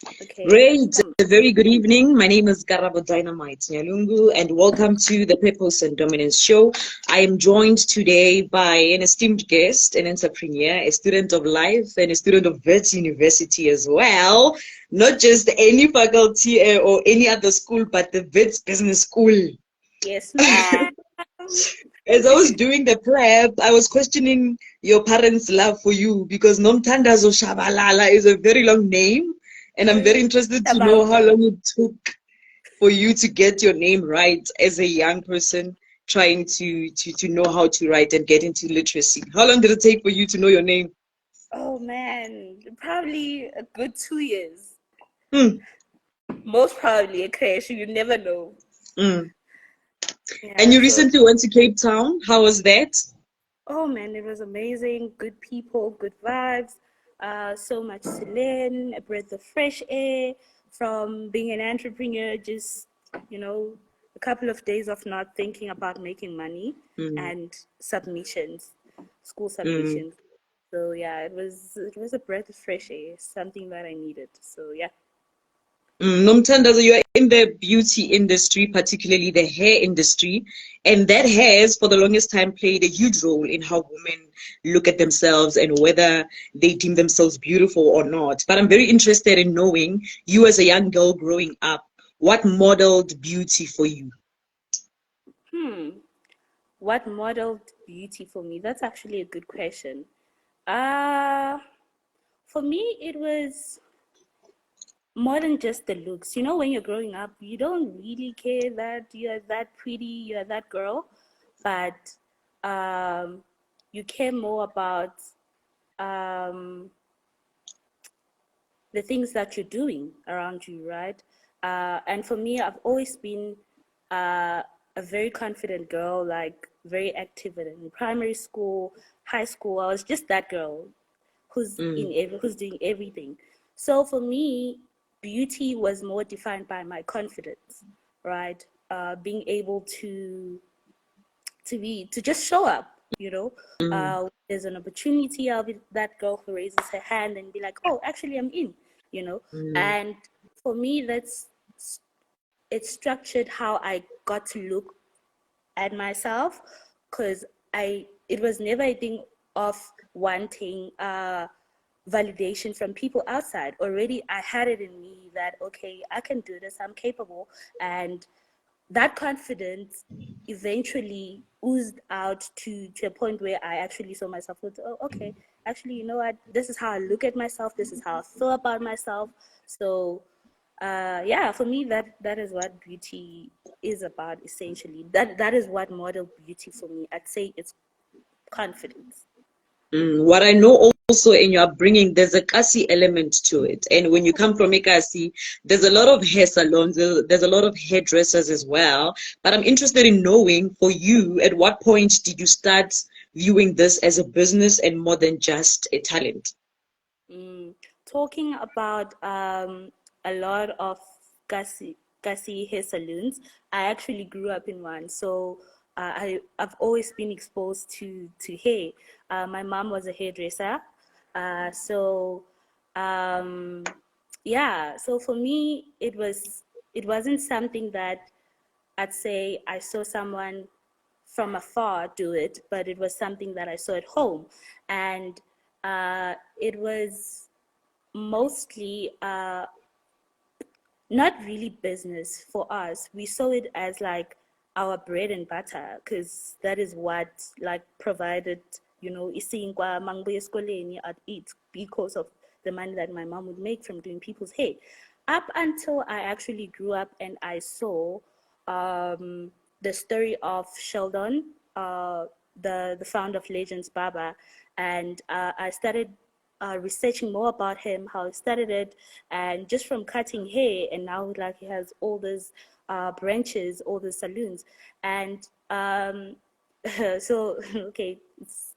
Okay. Great. A very good evening. My name is Garabo Dynamite Nyalungu, and welcome to the Purpose and Dominance Show. I am joined today by an esteemed guest, an entrepreneur, a student of life, and a student of Wits University as well. Not just any faculty or any other school, but the Wits Business School. Yes, ma'am. As I was doing the prep, I was questioning your parents' love for you because Nomthandazo Shabalala is a very long name. And I'm very interested to know how Shabangu. long it took for you to get your name right as a young person trying to know how to write and get into literacy. How long did it take for you to know your name? Oh man, probably a good 2 years. Hmm. Most probably a crash. You never know. Mm. And Yeah. you So, recently went to Cape Town. How was that? oh man, it was amazing. Good people, good vibes. So much to learn. A breath of fresh air from being an entrepreneur. Just you know, a couple of days of not thinking about making money Mm. and submissions, school Mm. submissions. So yeah, it was a breath of fresh air, something that I needed. So yeah. Nomthandazo, you are in the beauty industry, particularly the hair industry, and that has, for the longest time, played a huge role in how women look at themselves and whether they deem themselves beautiful or not. But I'm very interested in knowing you as a young girl growing up, what modeled beauty for you? Hmm. What modeled beauty for me? That's actually a good question. Uh for me it was more than just the looks. You know, when you're growing up, you don't really care that you're that pretty, you're that girl, but um you care more about um the things that you're doing around you, right? And for me, I've always been a very confident girl, like very active in primary school, high school. I was just that girl Mm. who's doing everything. So for me, beauty was more defined by my confidence, right? Being able to just show up, you know. Mm. There's an opportunity, I'll be that girl who raises her hand and be like, oh, actually I'm in, you know. Mm. And for me, that's it structured how I got to look at myself, because I it was never a thing of wanting validation from people outside. Already I had it in me that okay, I can do this, I'm capable. And that confidence eventually oozed out to a point where I actually saw myself with, oh, okay, actually, you know what? This is how I look at myself. This is how I feel about myself. So, yeah, for me, that is what beauty is about essentially. That is what model beauty for me. I'd say it's confidence. What I know also in your upbringing, there's a Kasi element to it. And when you come from a Kasi, there's a lot of hair salons, there's a lot of hairdressers as well. But I'm interested in knowing for you, at what point did you start viewing this as a business and more than just a talent? Mm. Talking about a lot of Gasi hair salons, I actually grew up in one. So I've always been exposed to hair. My mom was a hairdresser. So yeah, so for me it wasn't something that I'd say I saw someone from afar do it, but it was something that I saw at home. And it was mostly not really business for us. We saw it as like our bread and butter, because that is what like provided, you know, isinkwa mangbuya esikoleni, I'd eat because of the money that my mom would make from doing people's hair. Up until I actually grew up and I saw the story of Sheldon, the founder of Legends Baba, and I started researching more about him, how he started it, and just from cutting hair, and now like he has all these branches, all the saloons, and so okay, it's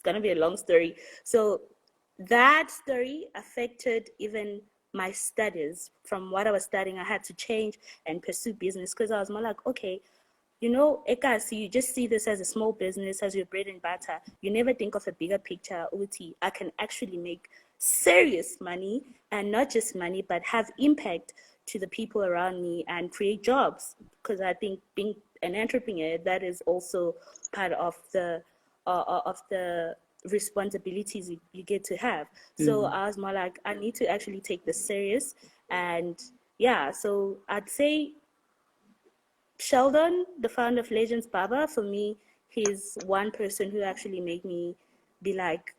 gonna be a long story. So that story affected even my studies. From what I was studying, I had to change and pursue business because I was more like, okay, Ekasi, you just see this as a small business, as your bread and butter. You never think of a bigger picture. Uti, I can actually make serious money, and not just money, but have impact to the people around me and create jobs. Because I think being an entrepreneur, that is also part of the responsibilities you get to have. So I was more like, I need to actually take this serious. And yeah, so I'd say Sheldon, the founder of Legends Baba, for me, he's one person who actually made me be like,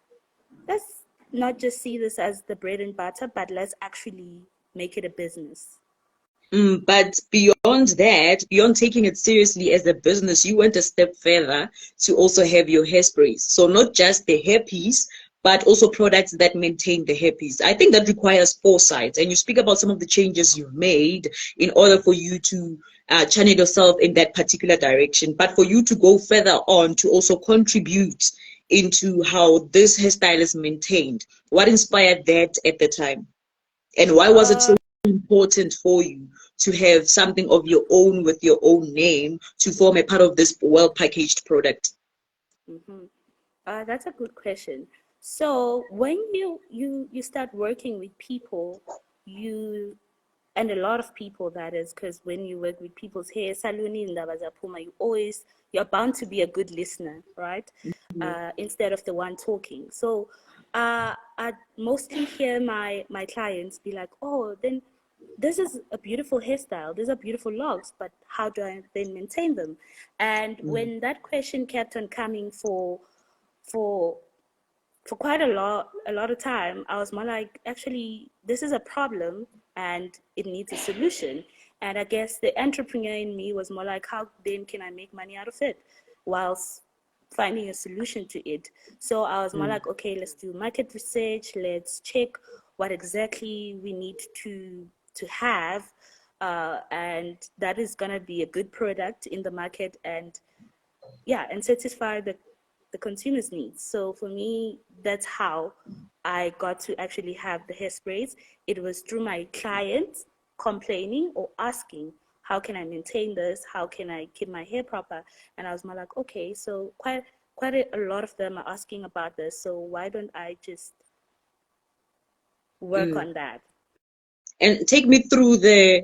let's not just see this as the bread and butter, but let's actually make it a business. But beyond that, beyond taking it seriously as a business, you went a step further to also have your hairsprays. So not just the hairpiece, but also products that maintain the hairpiece. I think that requires foresight. And you speak about some of the changes you've made in order for you to channel yourself in that particular direction. But for you to go further on to also contribute into how this hairstyle is maintained, what inspired that at the time? And why was it so important for you to have something of your own with your own name to form a part of this well-packaged product? Mm-hmm. That's a good question. So when you start working with people, and a lot of people, that is, because when you work with people's hair saluni in Puma, you're bound to be a good listener, right? Instead of the one talking. So I mostly hear my clients be like, oh, then this is a beautiful hairstyle, these are beautiful locks, but how do I then maintain them? And when that question kept on coming for quite a lot of time, I was more like, actually, this is a problem and it needs a solution. And I guess the entrepreneur in me was more like, how then can I make money out of it whilst finding a solution to it? So I was more like, okay, let's do market research, let's check what exactly we need to have, and that is gonna be a good product in the market, and satisfy the consumer's needs. So for me, that's how I got to actually have the hairsprays. It was through my clients complaining or asking, how can I maintain this? How can I keep my hair proper? And I was more like, okay, so quite a lot of them are asking about this. So why don't I just work on that? And take me through the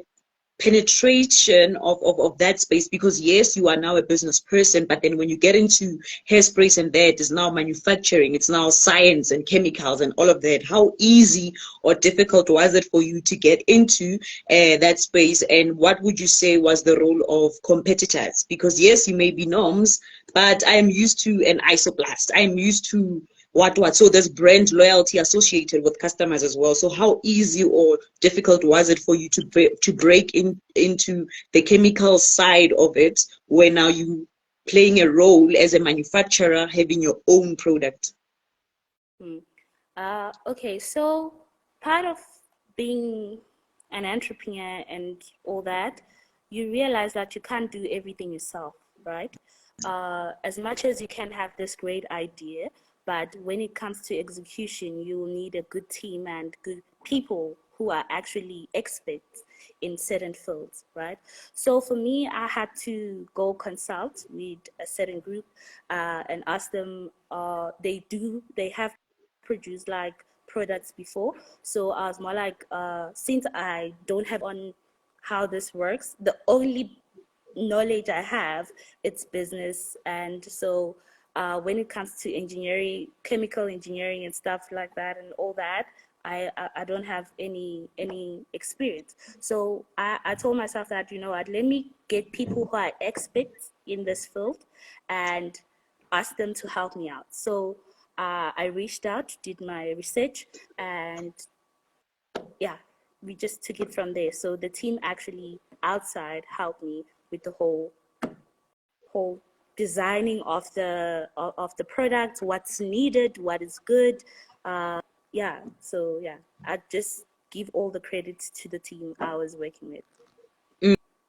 penetration of that space, because yes, you are now a business person, but then when you get into hairsprays and that is now manufacturing, it's now science and chemicals and all of that. How easy or difficult was it for you to get into that space? And what would you say was the role of competitors? Because yes, you may be norms, but I am used to an isoplast, I'm used to what. So there's brand loyalty associated with customers as well. So how easy or difficult was it for you to break into the chemical side of it, where now you playing a role as a manufacturer, having your own product? Okay, so part of being an entrepreneur and all that, you realize that you can't do everything yourself, right? As much as you can have this great idea, but when it comes to execution, you will need a good team and good people who are actually experts in certain fields, right? So for me, I had to go consult with a certain group and ask them, they have produced like products before. So I was more like, since I don't have on how this works, the only knowledge I have, it's business. And so when it comes to engineering, chemical engineering and stuff like that and all that, I don't have any experience. So I told myself that, you know what, let me get people who are experts in this field and ask them to help me out. So I reached out, did my research, and yeah, we just took it from there. So the team actually outside helped me with the whole designing of the product, what's needed, what is good. So I just give all the credits to the team I was working with.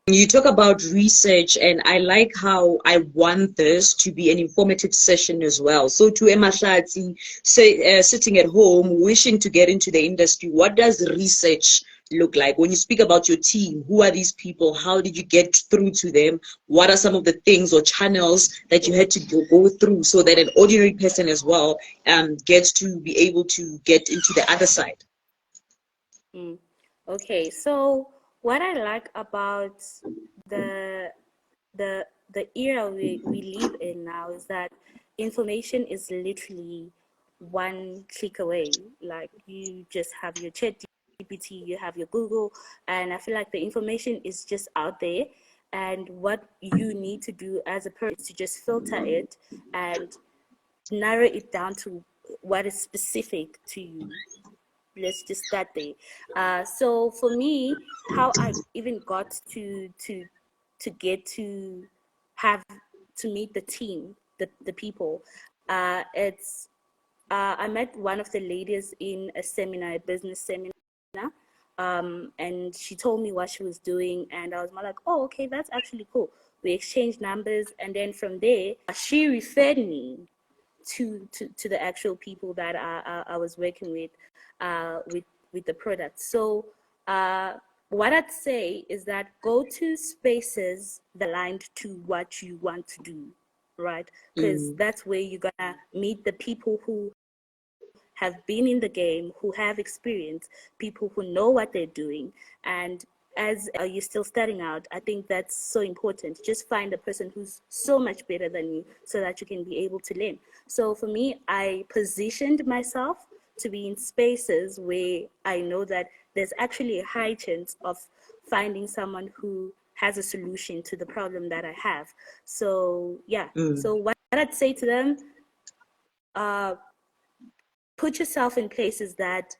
You talk about research, and I like how I want this to be an informative session as well. So to Emahlati, say, sitting at home, wishing to get into the industry, what does research look like? When you speak about your team, who are these people? How did you get through to them? What are some of the things or channels that you had to go through so that an ordinary person as well gets to be able to get into the other side? Okay, so what I like about the the era we live in now is that information is literally one click away. Like you just have your chat GPT, you have your Google, and I feel like the information is just out there. And what you need to do as a person is to just filter it and narrow it down to what is specific to you. Let's just start there. So for me, how I even got to get to have to meet the team, the people, it's I met one of the ladies in a seminar, a business seminar, and she told me what she was doing, and I was more like, oh, okay, that's actually cool. We exchanged numbers, and then from there, she referred me to the actual people that I was working with the product. So what I'd say is that go to spaces that aligned to what you want to do, right? Because that's where you're gonna meet the people who have been in the game, who have experience, people who know what they're doing. And as you're still starting out, I think that's so important. Just find a person who's so much better than you so that you can be able to learn. So for me, I positioned myself to be in spaces where I know that there's actually a high chance of finding someone who has a solution to the problem that I have. So yeah, so what I'd say to them, put yourself in places that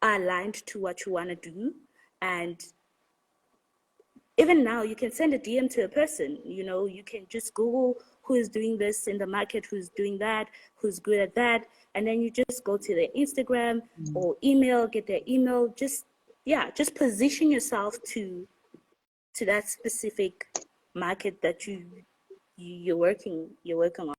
are aligned to what you want to do. And even now, you can send a DM to a person. You know, you can just Google who is doing this in the market, who's doing that, who's good at that. And then you just go to their Instagram or email, get their email. Just position yourself to that specific market that you're working on.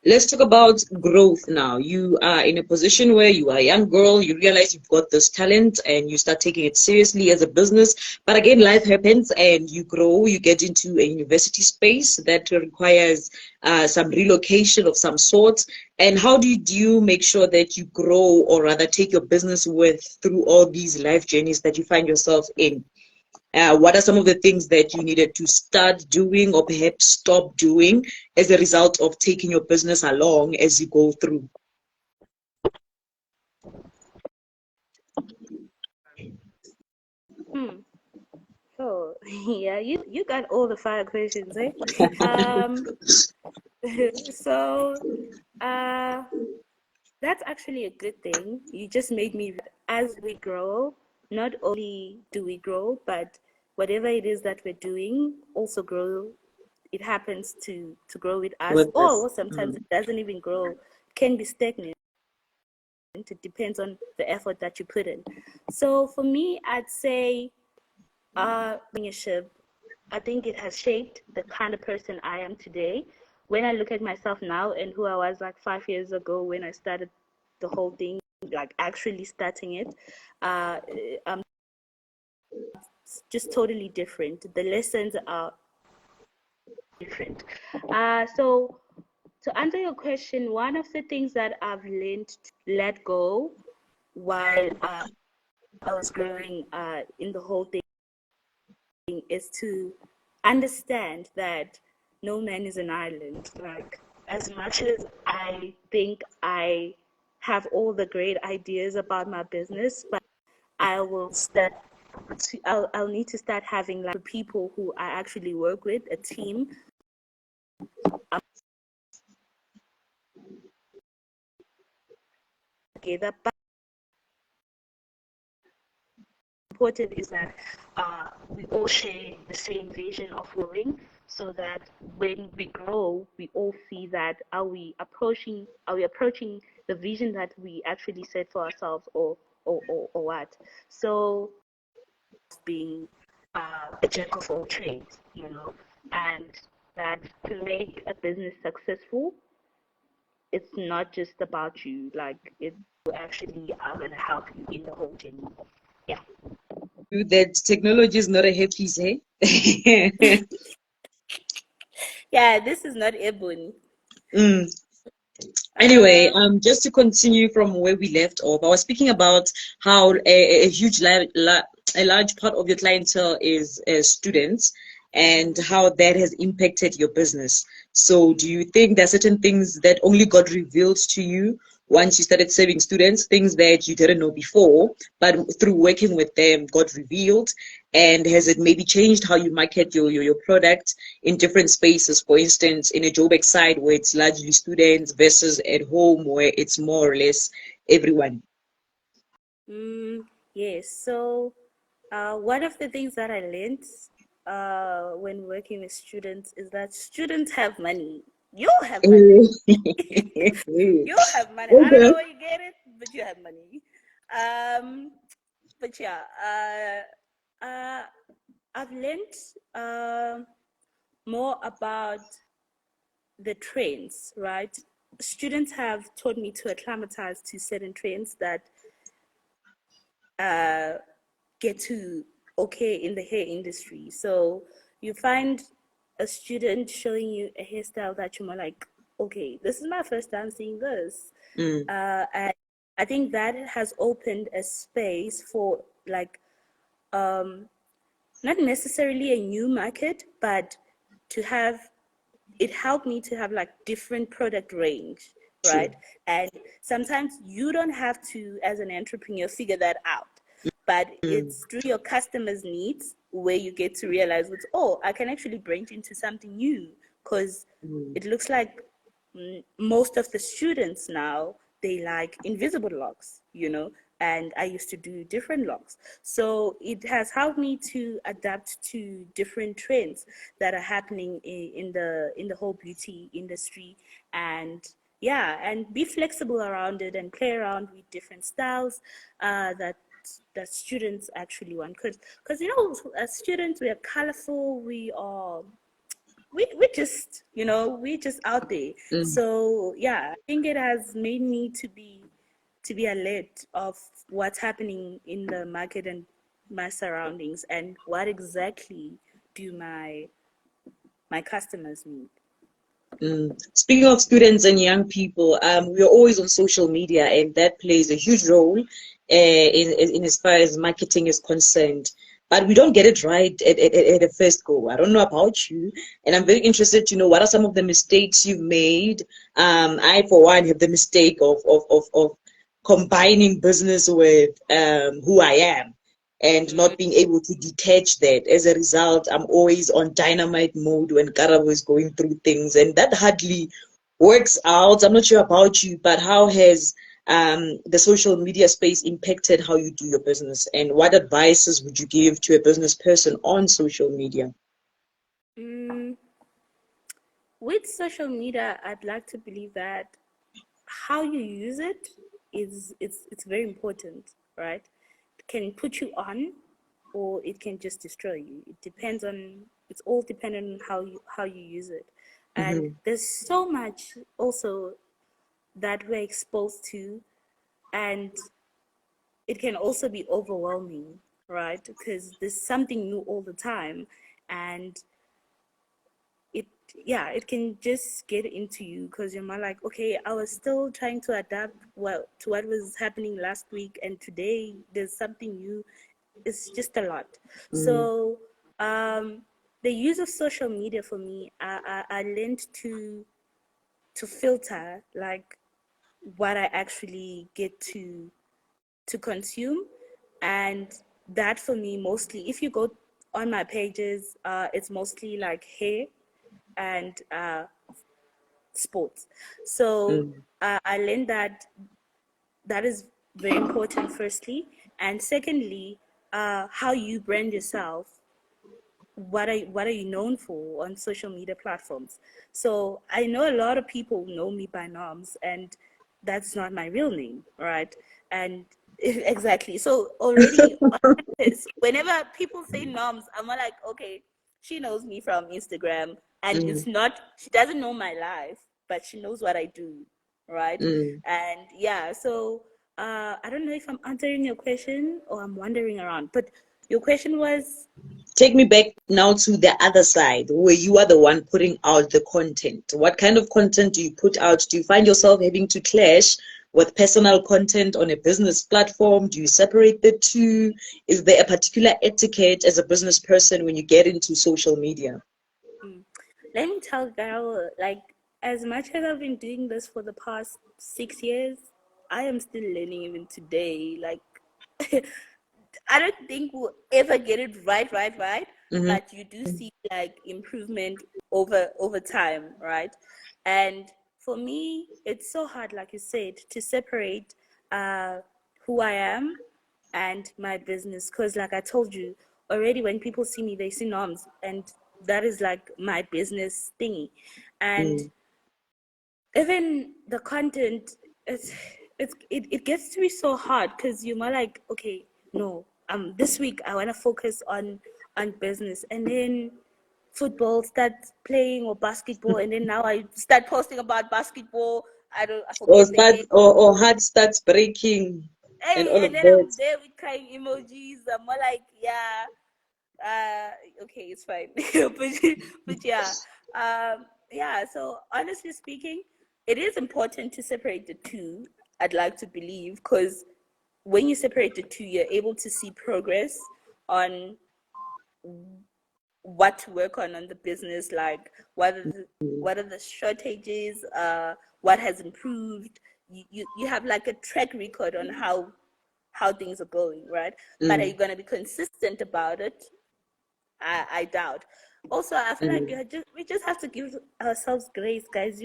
Let's talk about growth now. You are in a position where you are a young girl, you realize you've got this talent and you start taking it seriously as a business. But again, life happens and you grow, you get into a university space that requires some relocation of some sort. And how do you make sure that you grow, or rather take your business with through all these life journeys that you find yourself in? What are some of the things that you needed to start doing or perhaps stop doing as a result of taking your business along as you go through? Oh, yeah, you got all the fire questions, eh? So, uh, that's actually a good thing. You just made me, as we grow, not only do we grow, but whatever it is that we're doing also grow. It happens to grow with us, With this. or sometimes it doesn't even grow, it can be stagnant. It depends on the effort that you put in. So for me, I'd say entrepreneurship, I think it has shaped the kind of person I am today. When I look at myself now and who I was like 5 years ago when I started the whole thing, like actually starting it, I'm just totally different. The lessons are different. So to answer your question, one of the things that I've learned to let go while I was growing in the whole thing is to understand that no man is an island. Like, as much as I think I have all the great ideas about my business, but I will start I'll need to start having like people who I actually work with, a team together. But important is that we all share the same vision of growing, so that when we grow, we all see that are we approaching the vision that we actually set for ourselves, or what. So being a jack of all trades, and that to make a business successful, it's not just about you. Like it actually are gonna help you in the whole journey. Yeah. That technology is not a happy, eh? Yeah, this is not Ebony. Mm. Anyway, Um, just to continue from where we left off, I was speaking about how a huge a large part of your clientele is students, and how that has impacted your business. So, do you think there are certain things that only got revealed to you once you started serving students, things that you didn't know before, but through working with them got revealed? And has it maybe changed how you market your product in different spaces? For instance, in a Joburg side where it's largely students versus at home where it's more or less everyone. yes. So, one of the things that I learned when working with students is that students have money. You have money. You have money. I don't Okay. know where you get it, but you have money. Um, but yeah, I've learned more about the trends, right? Students have taught me to acclimatize to certain trends that get to okay in the hair industry. So you find a student showing you a hairstyle that you're more like, okay, this is my first time seeing this. Mm, And I think that has opened a space for like not necessarily a new market, but to have it helped me to have like different product range, true. right? And sometimes you don't have to, as an entrepreneur, figure that out, but Mm, it's through your customers' needs where you get to realize what's, oh, I can actually branch into something new, because mm, it looks like most of the students now, they like invisible locks, and I used to do different locks. So it has helped me to adapt to different trends that are happening in the whole beauty industry, and yeah, and be flexible around it and play around with different styles that students actually want, because as students we are colorful, we just we just out there. mm, So yeah, I think it has made me to be alert of what's happening in the market and my surroundings, and what exactly do my customers need. mm. Speaking of students and young people, we are always on social media, and that plays a huge role in as far as marketing is concerned. But we don't get it right at the first go. I don't know about you, and I'm very interested to know what are some of the mistakes you've made. I, for one, have the mistake of combining business with who I am, and not being able to detach that. As a result, I'm always on dynamite mode when Karabo is going through things, and that hardly works out. I'm not sure about you, but how has the social media space impacted how you do your business, and what advices would you give to a business person on social media? Mm, with social media, I'd like to believe that how you use it it's very important, right? It can put you on, or it can just destroy you. It's all dependent on how you use it. And Mm-hmm. there's so much also that we're exposed to, and it can also be overwhelming, right? Because there's something new all the time, and it yeah, it can just get into you, because you're more like, okay, I was still trying to adapt to what was happening last week, and today there's something new. It's just a lot. Mm, So the use of social media for me, I learned to filter like what I actually get to consume. And that for me, mostly, if you go on my pages, it's mostly like hair and sports. So mm, I learned that is very important, firstly. And secondly, how you brand yourself. What are you known for on social media platforms? So I know a lot of people know me by Noms, and that's not my real name, right? And exactly. So already on this, whenever people say Noms, I'm like, okay, she knows me from Instagram, and mm, it's not, she doesn't know my life, but she knows what I do. right? Mm. And yeah, so I don't know if I'm answering your question or I'm wandering around, but your question was, Take me back now to the other side where you are the one putting out the content. What kind of content do you put out? Do you find yourself having to clash with personal content on a business platform? Do you separate the two? Is there a particular etiquette as a business person when you get into social media? mm, let me tell Carol, like, as much as I've been doing this for the past 6 years, I am still learning even today. Like, I don't think we'll ever get it right, Mm-hmm. but you do see like improvement over time, right? And for me, it's so hard, like you said, to separate uh, who I am and my business, because like I told you already, when people see me, they see Noms, and that is like my business thingy. And Mm. even the content, it gets to be so hard because you're more like, okay, no, this week I want to focus on business, and then football starts playing, or basketball, and then now I start posting about basketball. I Or forget the start game. or heart starts breaking and Hey, all and of then that. I'm there with crying emojis. I'm more like, yeah, okay, it's fine. But yeah, yeah. So honestly speaking, it is important to separate the two. I'd like to believe, because when you separate the two, you're able to see progress on what to work on the business, like what are the shortages, what has improved. You have like a track record on how things are going, right? But are you Mm, going to be consistent about it? I doubt. Also, I feel like mm, we just have to give ourselves grace, guys.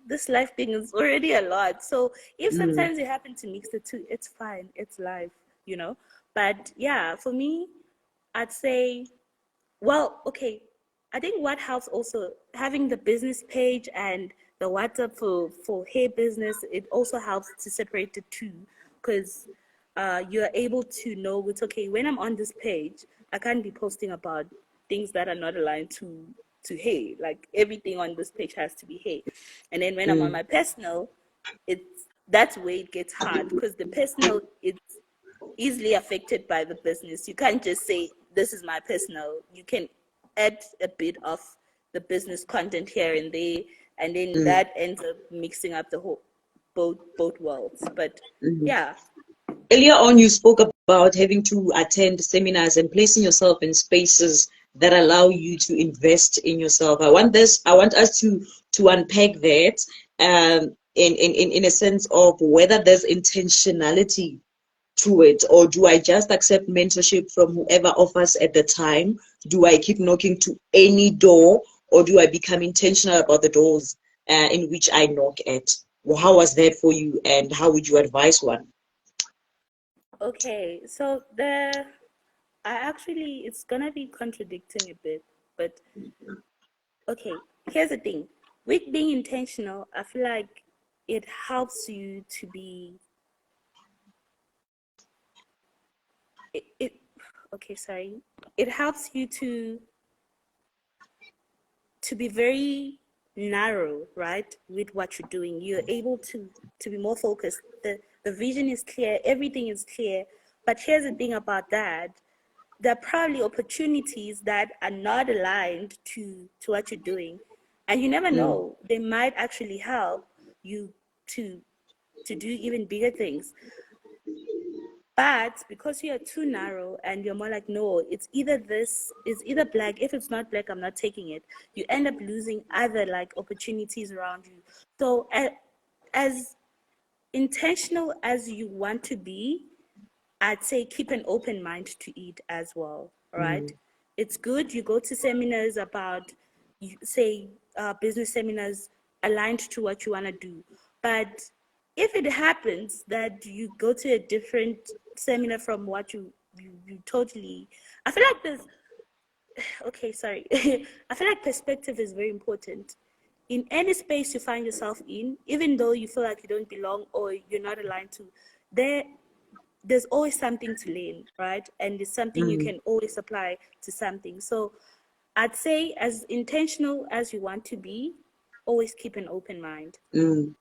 This life thing is already a lot. So if mm, sometimes you happen to mix the two, it's fine. It's life, you know. But yeah, for me, I'd say, well, okay. I think what helps also, having the business page and the WhatsApp for hair business, it also helps to separate the two, because you're able to know it's okay. When I'm on this page, I can't be posting about things that are not aligned to hair. Like, everything on this page has to be hair. And then when I'm on mm, my personal, that's where it gets hard, because the personal, it's easily affected by the business. You can't just say, this is my personal. You can add a bit of the business content here and there, and then mm, that ends up mixing up the whole both worlds. But mm. yeah. Earlier on, you spoke about having to attend seminars and placing yourself in spaces that allow you to invest in yourself. I want us to unpack that in a sense of whether there's intentionality to it, or do I just accept mentorship from whoever offers at the time? Do I keep knocking to any door, or do I become intentional about the doors in which I knock at? Well, how was that for you, and how would you advise one? Okay, so I actually, it's gonna be contradicting a bit, but okay, here's the thing. With being intentional, I feel like it helps you to be it okay, sorry. It helps you to be very narrow, right, with what you're doing. You're able to be more focused. The vision is clear, everything is clear. But here's the thing about that. There are probably opportunities that are not aligned to what you're doing. And you never Mm, know. They might actually help you to to do even bigger things. But because you're too narrow and you're more like, no, it's either this, it's either black. If it's not black, I'm not taking it. You end up losing other like opportunities around you. So as intentional as you want to be, I'd say keep an open mind to it as well. All right. mm, It's good you go to seminars about, say, business seminars aligned to what you want to do. But if it happens that you go to a different seminar from what you totally, I feel like there's, okay, sorry. I feel like perspective is very important. In any space you find yourself in, even though you feel like you don't belong or you're not aligned to, there there's always something to learn, right? And it's something you mm, can always apply to something. So I'd say, as intentional as you want to be, always keep an open mind. mm.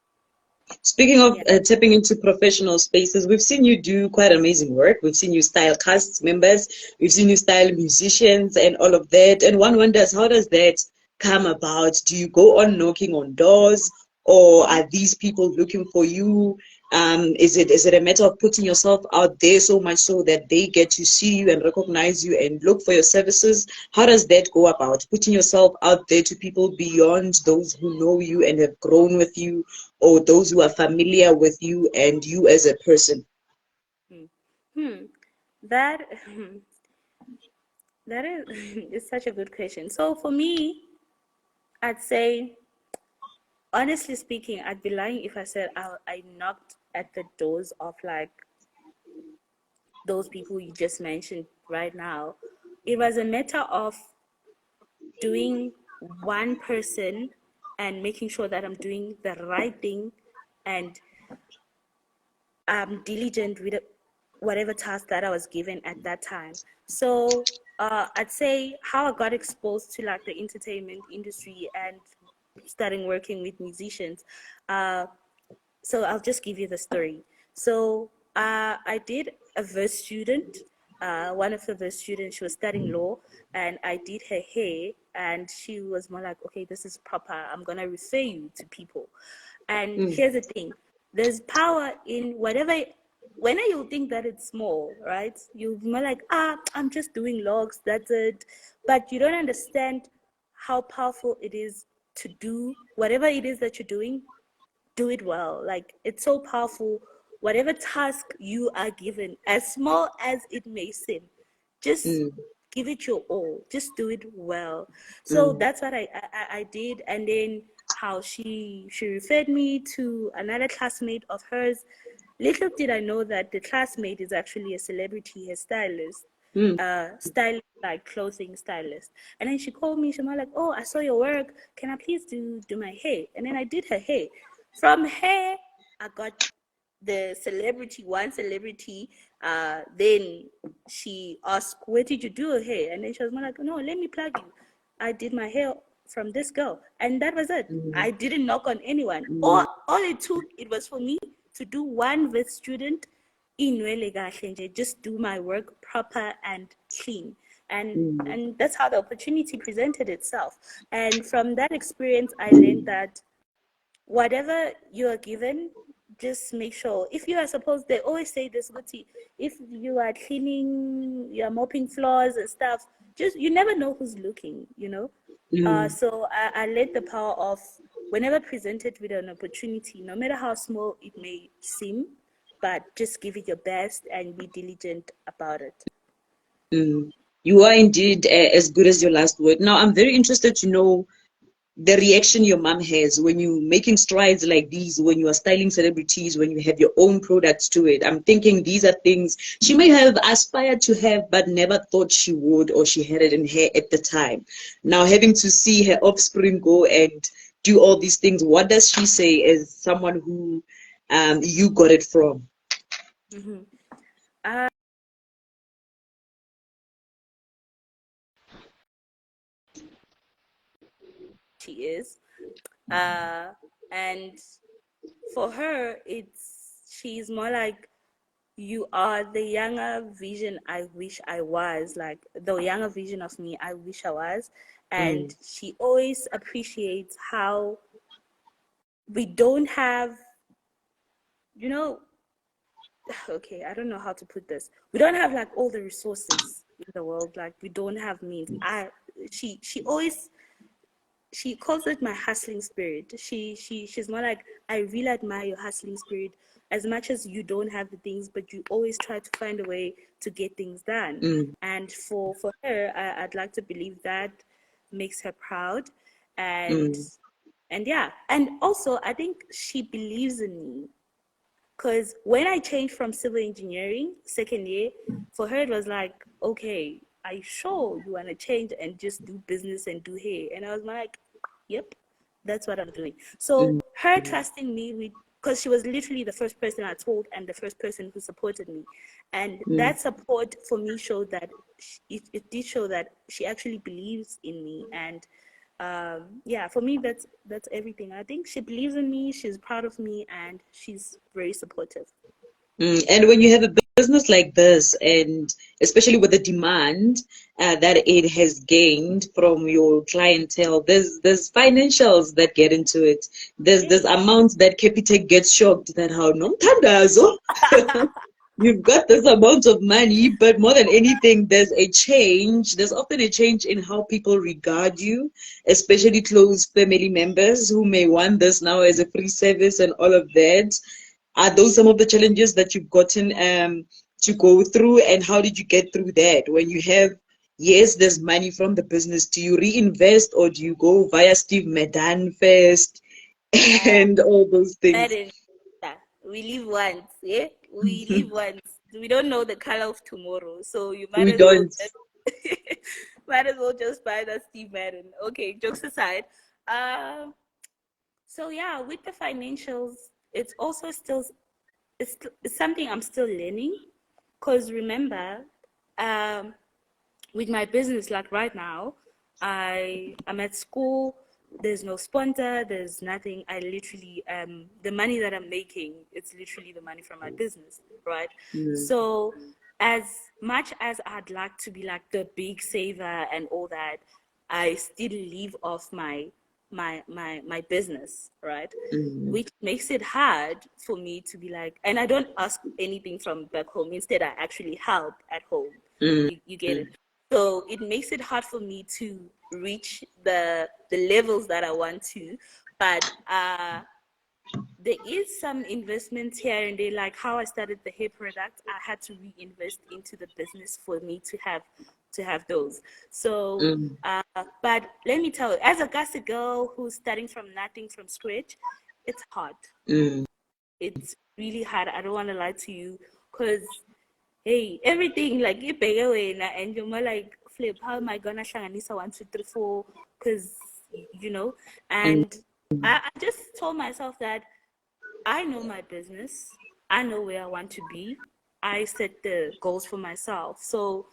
Speaking of Yeah. tapping into professional spaces, we've seen you do quite amazing work. We've seen you style cast members, we've seen you style musicians and all of that. And one wonders, how does that come about? Do you go on knocking on doors, or Mhm. are these people looking for you? Is it a matter of putting yourself out there so much so that they get to see you and recognize you and look for your services? How does that go about? Putting yourself out there to people beyond those who know you and have grown with you, or those who are familiar with you and you as a person? Hmm. Hmm. That that is is such a good question. So for me, I'd say, honestly speaking, I'd be lying if I said I knocked at the doors of like those people you just mentioned right now. It was a matter of doing one person and making sure that I'm doing the right thing and diligent with whatever task that I was given at that time. So I'd say how I got exposed to like the entertainment industry and starting working with musicians. Uh, so I'll just give you the story. So I did a verse student. One of the verse students, she was studying law, and I did her hair, and she was more like, okay, this is proper. I'm gonna refer you to people. And Mm, here's the thing: there's power in whatever. When you think that it's small, right? You're more like, I'm just doing logs, that's it. But you don't understand how powerful it is to do whatever it is that you're doing, do it well. Like, it's so powerful. Whatever task you are given, as small as it may seem, just mm, give it your all. Just do it well. So mm, that's what I did. And then how she referred me to another classmate of hers. Little did I know that the classmate is actually a celebrity hairstylist, mm, styling, like clothing stylist. And then she called me. She was like, "Oh, I saw your work. Can I please do my hair?" And then I did her hair. From hair, I got the celebrity, one celebrity. Then she asked, "Where did you do her hair?" And then she was more like, "No, let me plug you. I did my hair from this girl," and that was it. mm, I didn't knock on anyone. mm, All it took, it was for me to do one with student in nje, just do my work proper and clean. mm, And that's how the opportunity presented itself. And from that experience, I learned that whatever you are given, just make sure. If you are supposed, they always say this, Guti, if you are cleaning, you are mopping floors and stuff, just, you never know who's looking, you know. mm. So I let the power of, whenever presented with an opportunity, no matter how small it may seem, but just give it your best and be diligent about it. Mm. You are indeed as good as your last word. Now, I'm very interested to know the reaction your mom has when you making strides like these, when you are styling celebrities, when you have your own products to it. I'm thinking these are things she may have aspired to have but never thought she would, or she had it in her at the time. Now having to see her offspring go and do all these things, what does she say as someone who you got it from? Mm-hmm. Uh, she is. Uh, and for her, she's more like, you are the younger vision I wish I was, like the younger vision of me I wish I was. And Mm, she always appreciates how we don't have, you know, okay, I don't know how to put this. We don't have like all the resources in the world. Like, we don't have means. She always, she calls it my hustling spirit. She's more like, I really admire your hustling spirit. As much as you don't have the things, but you always try to find a way to get things done. mm, And for her, I'd like to believe that makes her proud. And mm, and yeah, and also I think she believes in me, because when I changed from civil engineering second year, for her it was like, okay, are you sure you want to change and just do business and do hair? And I was like, yep, that's what I'm doing. So mm, her trusting me with, because she was literally the first person I told and the first person who supported me. And mm, that support for me showed that it did show that she actually believes in me. And Yeah, for me, that's everything. I think she believes in me, she's proud of me, and she's very supportive. And when you have a business like this, and especially with the demand that it has gained from your clientele, there's financials that get into it. There's Hey. amounts that Capitec gets shocked that how Nomthandazo, you've got this amount of money, but more than anything, there's a change. There's often a change in how people regard you, especially close family members who may want this now as a free service and all of that. Are those some of the challenges that you've gotten to go through, and how did you get through that? When you have, yes, there's money from the business, do you reinvest or do you go via Steve Madden first Uh, and all those things? Marriage, yeah, we live once, yeah? We live once. We don't know the color of tomorrow, so you might We as well don't. just might as well just buy that Steve Madden. Okay, jokes aside. Um, so yeah, with the financials, it's also still it's something I'm still learning. Cause remember, um, with my business, like right now, I'm at school. There's no sponsor. There's nothing. I literally the money that I'm making, it's literally the money from my business, right? Mm, So as much as I'd like to be like the big saver and all that, I still live off my business, right? mm, Which makes it hard for me to be like, and I don't ask anything from back home. Instead, I actually help at home. mm, You get mm, it? So it makes it hard for me to reach the levels that I want to. But there is some investments here and there, like how I started the hair product. I had to reinvest into the business for me to have those. So, mm, but let me tell you, as a Gussie girl who's starting from nothing from scratch, it's hard. mm. It's really hard. I don't want to lie to you, because hey, everything like ibheke and you're more like, flip, how am I gonna hlanganisa 1, 2, 3, 4? Because you know, Mm, and I just told myself that I know my business. I know where I want to be. I set the goals for myself. So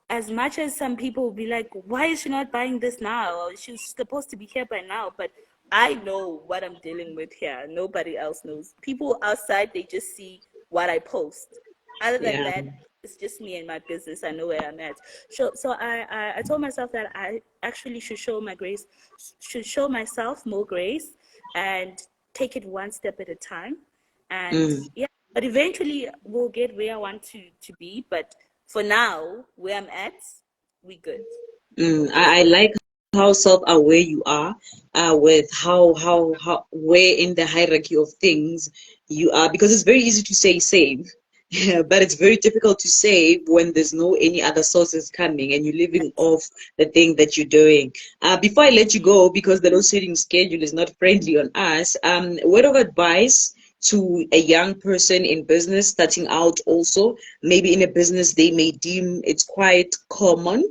as much as some people will be like, why is she not buying this now? Or she's supposed to be here by now. But I know what I'm dealing with here. Nobody else knows. People outside, they just see what I post. Other than yeah. that, it's just me and my business. I know where I'm at. So I told myself that I actually should show my grace, should show myself more grace and take it one step at a time. And Mm. yeah, but eventually we'll get where I want to be. But for now, where I'm at, we good. I like how self-aware you are with how where in the hierarchy of things you are, because it's very easy to say save, but it's very difficult to save when there's no any other sources coming and you're living off the thing that you're doing. Before I let you go, because the load shedding schedule is not friendly on us, word of advice to a young person in business starting out also, maybe in a business they may deem it's quite common,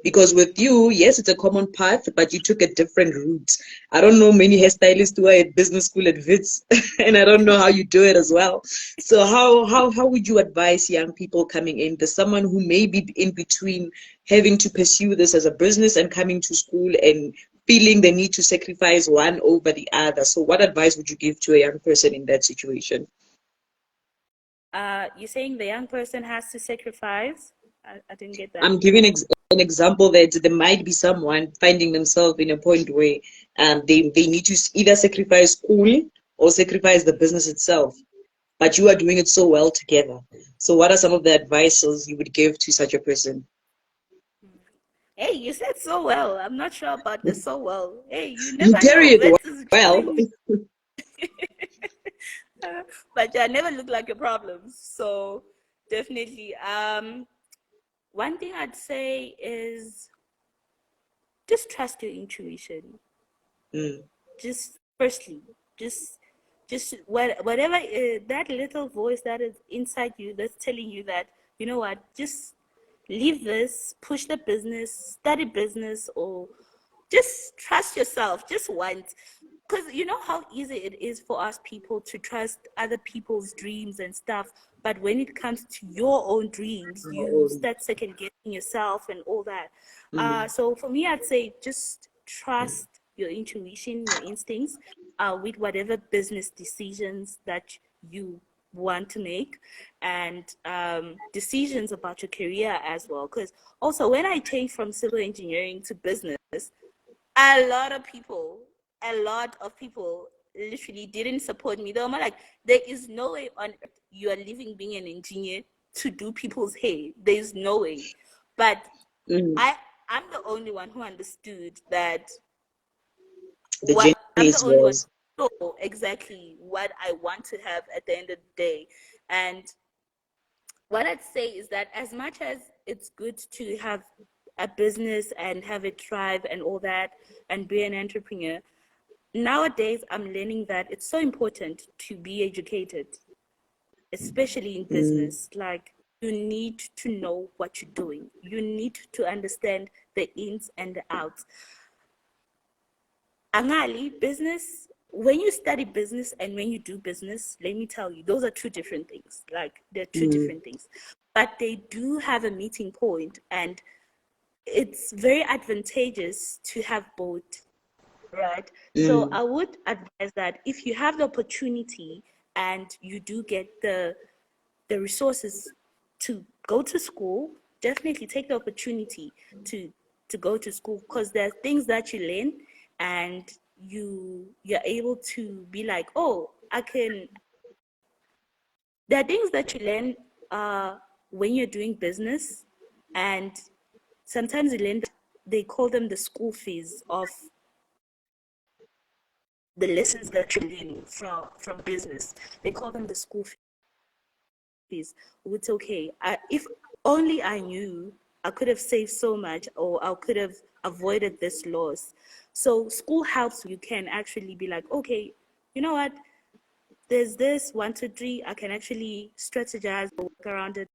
because with you, yes, it's a common path, but you took a different route. I don't know many hairstylists who are at business school at Wits, and I don't know how you do it as well. So how would you advise young people coming in? There's someone who may be in between having to pursue this as a business and coming to school and feeling the need to sacrifice one over the other. So what advice would you give to a young person in that situation? You're saying the young person has to sacrifice? I didn't get that. I'm giving an example that there might be someone finding themselves in a point where they need to either sacrifice school or sacrifice the business itself, but you are doing it so well together. So, what are some of the advices you would give to such a person? Hey, you said so well. I'm not sure about this so well. Hey, you You never carry know. it This is well. killing me. But I never look like your problems. So definitely. One thing I'd say is just trust your intuition. Mm, Just firstly, just whatever that little voice that is inside you that's telling you that, you know what, just leave this, push the business, study business, or just trust yourself just once. Because you know how easy it is for us people to trust other people's dreams and stuff, but when it comes to your own dreams, you mm, start second guessing yourself and all that. mm, So for me, I'd say just trust your intuition, your instincts, with whatever business decisions that you want to make, and decisions about your career as well. Because also, when I changed from civil engineering to business, a lot of people literally didn't support me. They were like, there is no way on earth you are living being an engineer to do people's hair. There's no way. But Mm. I'm the only one who understood that The what I'm journey the is only one yours. who know exactly what I want to have at the end of the day. And what I'd say is that as much as it's good to have a business and have it thrive and all that and be an entrepreneur, nowadays I'm learning that it's so important to be educated, especially in Mm. business. Like, you need to know what you're doing. You need to understand the ins and the outs. Angali, business, when you study business and when you do business, let me tell you, those are two different things. Like, they're two Mm. different things. But they do have a meeting point, and it's very advantageous to have both, right? So Mm. I would advise that if you have the opportunity and you do get the resources to go to school, definitely take the opportunity to go to school, because there are things that you learn, and you're able to be like, oh, I can. There are things that you learn when you're doing business, and sometimes you learn. They call them the school fees of the lessons that you learn from business. They call them the school fees. It's okay. If only I knew, I could have saved so much, or I could have avoided this loss. So school helps. You can actually be like, okay, you know what? There's this 1, 2, 3. I can actually strategize or work around it.